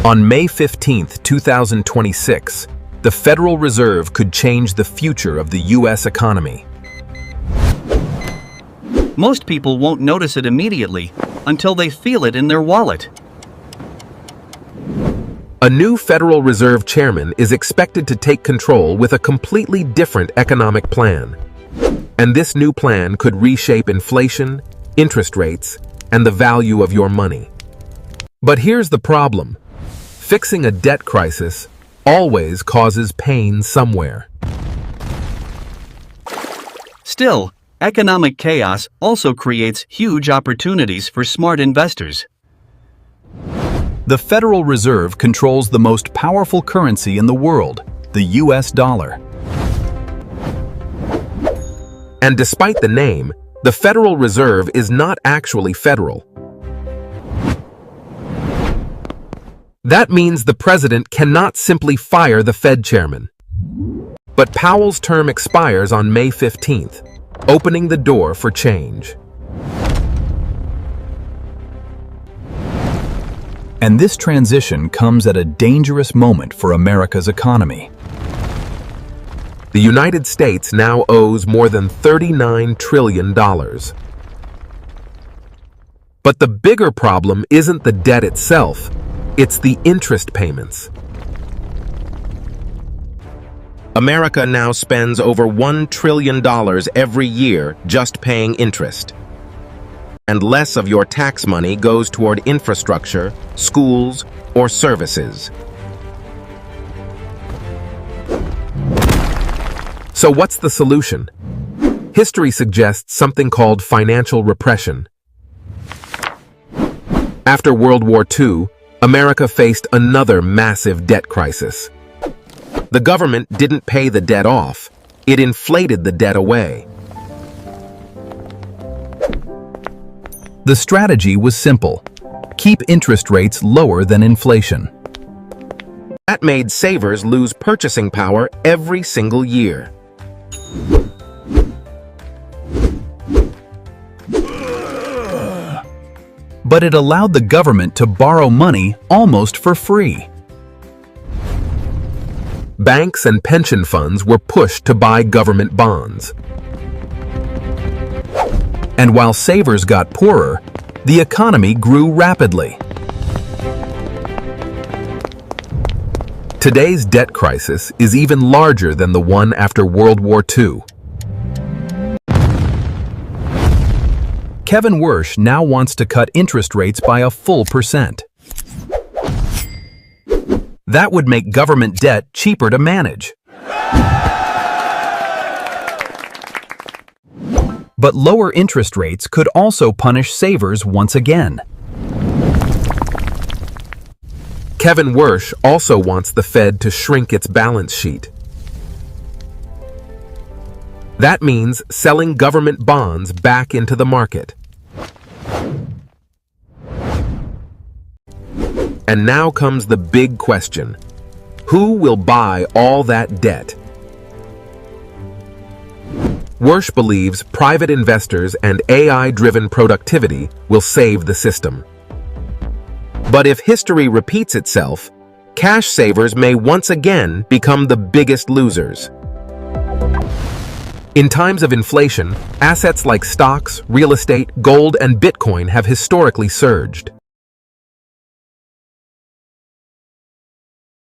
On May 15, 2026, the Federal Reserve could change the future of the U.S. economy. Most people won't notice it immediately until they feel it in their wallet. A new Federal Reserve chairman is expected to take control with a completely different economic plan. And this new plan could reshape inflation, interest rates, and the value of your money. But here's the problem. Fixing a debt crisis always causes pain somewhere. Still, economic chaos also creates huge opportunities for smart investors. The Federal Reserve controls the most powerful currency in the world, the US dollar. And despite the name, the Federal Reserve is not actually federal. That means the president cannot simply fire the Fed chairman. But Powell's term expires on May 15th, opening the door for change. And this transition comes at a dangerous moment for America's economy. The United States now owes more than $39 trillion. But the bigger problem isn't the debt itself, it's the interest payments. America now spends over $1 trillion every year just paying interest. And less of your tax money goes toward infrastructure, schools, or services. So what's the solution? History suggests something called financial repression. After World War II, America faced another massive debt crisis. The government didn't pay the debt off, it inflated the debt away. The strategy was simple: keep interest rates lower than inflation. That made savers lose purchasing power every single year. But it allowed the government to borrow money almost for free. Banks and pension funds were pushed to buy government bonds. And while savers got poorer, the economy grew rapidly. Today's debt crisis is even larger than the one after World War II. Kevin Wersch now wants to cut interest rates by a full %. That would make government debt cheaper to manage. But lower interest rates could also punish savers once again. Kevin Wersch also wants the Fed to shrink its balance sheet. That means selling government bonds back into the market. And now comes the big question. Who will buy all that debt? Wersch believes private investors and AI-driven productivity will save the system. But if history repeats itself, cash savers may once again become the biggest losers. In times of inflation, assets like stocks, real estate, gold, and Bitcoin have historically surged.